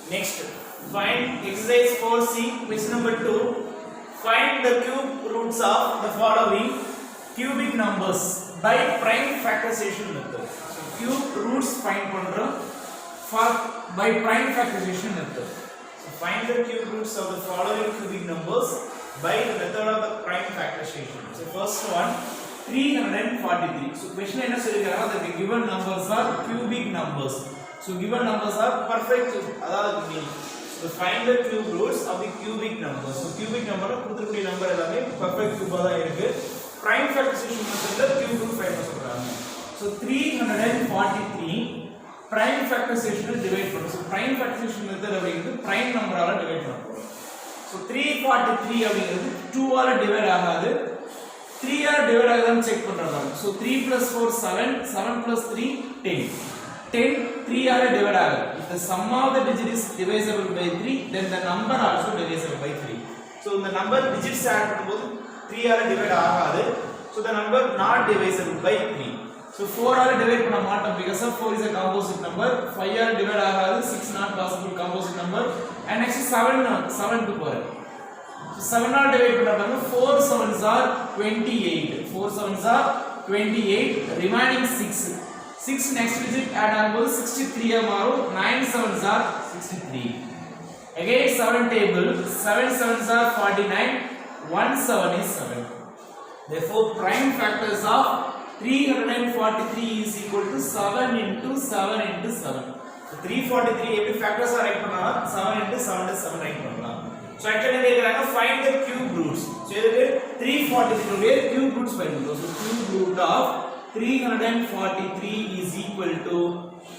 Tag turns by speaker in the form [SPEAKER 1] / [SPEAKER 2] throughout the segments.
[SPEAKER 1] Next, find exercise 4C, question number 2. Find the cube roots of the following cubic numbers by prime factorization method. So, cube roots find by prime factorization method. So, find the cube roots of the following cubic numbers by the method of the prime factorization. So, first one, 343. So, question is that the given numbers are cubic numbers. So given numbers are perfect. So find the cube roots of the cubic numbers. So cubic number கொடுத்திருக்கிற number எல்லாமே perfect cube தான் இருக்கு. Prime factorization மெத்தட்ல cube root find பண்ண சொல்றாங்க. So 343 prime factorization divide பண்ணும். So prime factorization method அப்படிங்கிறது prime நம்பரால divide பண்ண போறோம். So 343 அப்படிங்கிறது 2 ஆல divide ஆகாது. 3 ஆல divide ஆகுதான்னு செக் பண்றாங்க. So 3 + 4 7, 7 + 3 10. 10 3 are divided. If the sum of the digit is divisible by 3, then the number also divisible by 3. So the number digits add பண்ணும்போது 3 are divided ஆகாது. So the number not divisible by 3. So 4 are divide பண்ண மாட்டோம் because of 4 is a composite number. 5 are divide ஆகாது. 6 not possible composite number. And next 7 க்கு போறோம். So 7 are divide பண்ண பாருங்க 4 7s are 28. 4 7s are 28. Remaining 6. 6 next digit add ஆகும்போது 63 ஆ மாறும். 9 7s are 63. Again 7 table, 7 7s are 49. 1 7 is 7. Therefore prime factors of 343 is equal to 7 into 7 into 7. So 343 எப்படி factors ஆ right பண்ணலாம்? 7 into 7 is 7 right பண்ணலாம். So actually கேக்குறாங்க find the cube roots. So இதுக்கு 343 உடைய cube roots find பண்ணுவோம். So cube root of 343 is equal to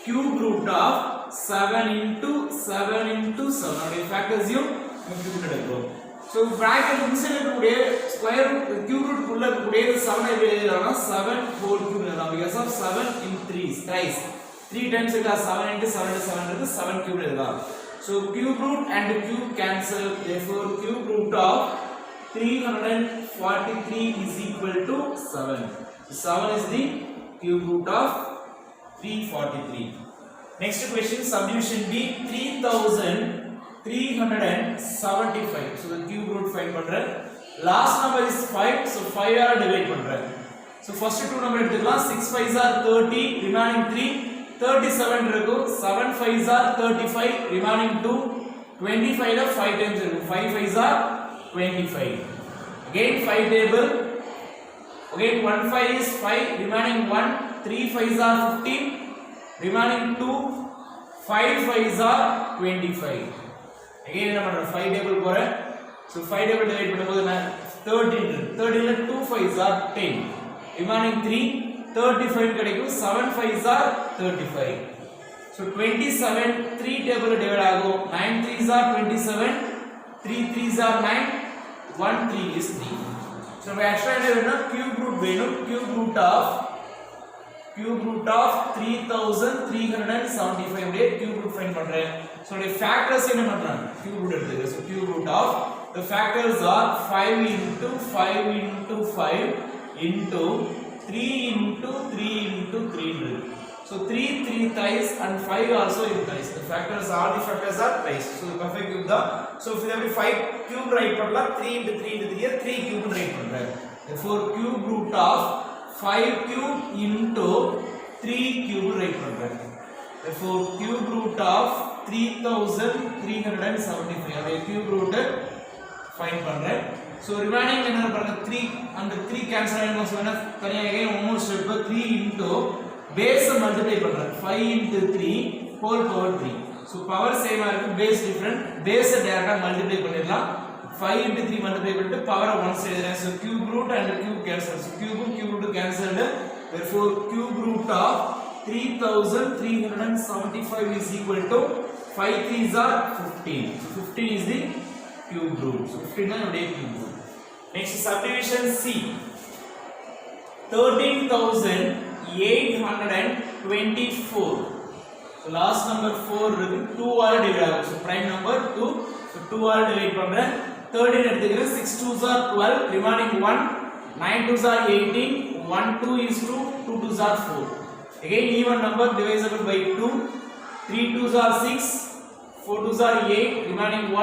[SPEAKER 1] cube root of 7 into 7 into 7. Now factors you multiply எடுக்கிறோம். So bracket inside இருக்கக்கூடிய square cube root குள்ள இருக்கக்கூடிய 7 எப்படி எழுதலாம்னா 7 whole cube எழுதலாம் because of 7 in 3 thrice 3 times it is 7 into 7 into 7 இருக்கு 7 cube எழுதலாம். So cube root and cube cancel, therefore cube root of 343 is equal to 7. 7 is the cube root of 343. Next question, subdivision B, 3375. So the cube root find பண்றேன். Last number is 5, so 5 ஆல divide பண்றேன். So first two number எடுத்துக்கலாம். 6 5s are 30, remaining 3, 37 இருக்கும். 7 5s are 35, remaining 2, 25 ல 5 times இருக்கும். 5 5s are 25. Again 5 table. Again 1 5 is 5, remaining 1, 3 5s are 15, remaining 2, 5 5s are 25. Again என்ன பண்றேன் 5 table போறேன். So 5 table divide பண்ணும்போது நான் 13 ல 2 5s are 10, remaining 3, 35 கிடைக்கும். 7 5s are 35. So 27 3 table divide ஆகும். 9 3s are 27, 3 3s are 9, 1 3 is 3. So we actually have cube root வேணும். Cube root of 3375 உடைய cube root find பண்றேன். So the factors என்ன பண்றாங்க? Cube root எடுத்துக்க. So cube root of the factors are 5 into 5 into 5 into 3 into 3 into 3. So 3 3 thrice and 5 also is thrice. The factors, all the factors are thrice. So the perfect cube da. So if every 5 cube write பண்ணலாம். 3 into 3 into 3 3 cube write பண்றேன். Therefore cube root of 5 cube into 3 cube write பண்றேன். Therefore cube root of 3375 அதே cube root find பண்றேன். So remaining என்ன பாருங்க 3 and 3 cancel ஆயிடும். So என்ன தனியா again one more step 3 into base multiply பண்றேன். 5 into 3 whole power 3. So power same ஆ இருக்கு, base different. base டைரக்டா multiply பண்ணிடலாம். 5 into 3 multiply பண்ணிட்டு power 1 side எழுதுறேன். So cube root and cube cancel. So cube root cancelled. Therefore cube root of 3375 is equal to 5 3s are 15. So 15 is the cube root. So 15 is the cube root. Next subdivision C. 13824. So last number 4 இருக்கு. 2 ஆல divide ஆகும். So prime number 2. So 2 ஆல divide பண்றேன். 13 எடுத்துக்கிறேன். 6 2s are 12, remaining 1, 9 2s are 18, 1 2 is 2, 2 2s are 4. Again even number divisible by 2, 3 2s are 6, 4 2s are 8, remaining 1,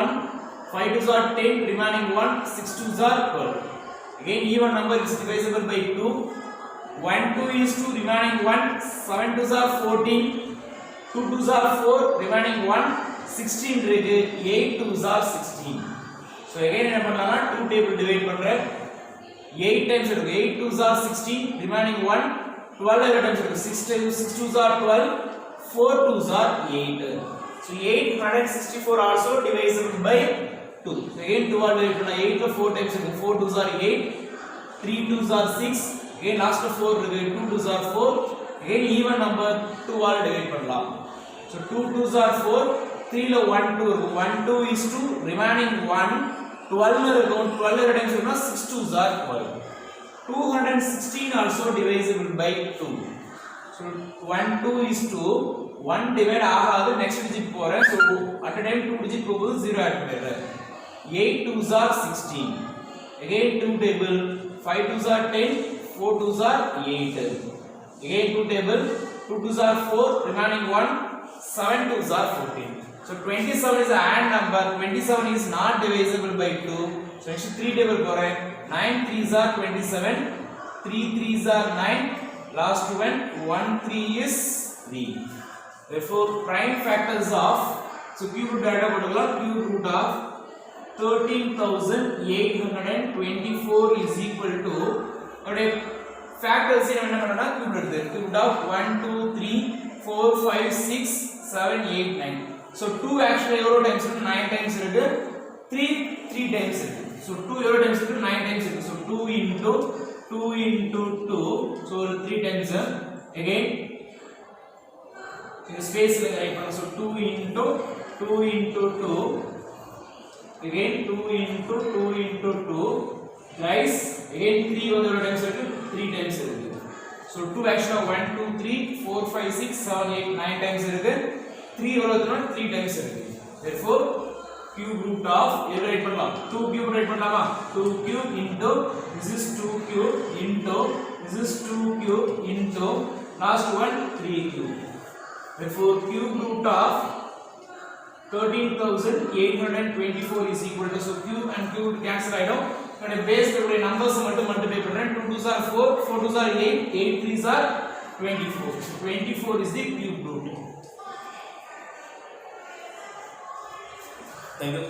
[SPEAKER 1] 5 2s are 10, remaining 1, 6 2s are 12. Again, even number is divisible by 2. 1 2 is 2, remaining 1, 7 2s are 14, 2 2s are 4, remaining 1, 16 இருக்கு, 8 2s are 16. So again என்ன பண்ணலாம்னா 2 table divide பண்றேன். 8 times இருக்கு, 8 2s are 16, remaining 1, 12 times இருக்கு, 6 2s are 12, 4 2s are 8. So 864 also divisible by 2. So again 2 all divide பண்ணா 8 ல 4 times இருக்கு, 4 2s are 8, 3 2s are 6, again last 4 இருக்கு, 2 2s are 4, again even number 2 all divide பண்ணலாம். So 2 2s are 4, 3 ல 1 2 இருக்கு, 1 2 is 2, remaining 1, 12 இருக்கும், 12 times இருக்குனா 6 2s are 12. 216 also divisible by 2. So 1 2 is 2, 1 divide ஆகாது, next digit போறேன். So at a time 2 digit போகும்போது 0 add பண்ணிடுறேன். 8 2s are 16. Again 2 table, 5 2s are 10, 4 2s are 8. Again 2 table, 2 2s are 4, remaining 1, 7 2s are 14. So 27 is an odd number, 27 is not divisible by 2. So next 3 table போறேன். 9 3s are 27, 3 3s are 9, last one 1 3 is 3. Therefore prime factors of, so cube root data போட்டுக்கலாம், cube root of 13,824 is equal to நம்மளுடைய factors என்ன பண்ணனும்னா cube root எடுத்து cube root of 1 2 3 4 5 6 7 8 9. So 2 actually எவ்வளவு times இருக்கு, 9 times இருக்கு, 3 times இருக்கு. So 2 எவ்வளவு times இருக்கு, 9 times இருக்கு. So 2 into 2, so 3 times again in space la write பண்ணு. So 2 into 2, again 2 into 2, guys again 3 வந்து எவ்வளவு times இருக்கு, 3 times இருக்கு. So 2 actually 1 2 3 4 5 6 7 8 9 times இருக்கு, 3 எவ்வளவுனா 3 times இருக்கு. Therefore cube root of எவ்வளவு ரைட் பண்ணலாம், 2 cube ரைட் பண்ணலாமா, 2 cube into this is 2 cube into this is 2 cube into last one 3 cube. Therefore cube root of 13,824 is equal to, so cube and cube cancel ஆயிடும். என்னோட base உடைய numbers மட்டும் multiply பண்றேன். 2 2s are 4, 4 2s are 8, 8 3s are 24. So 24 is the cube root. Thank you.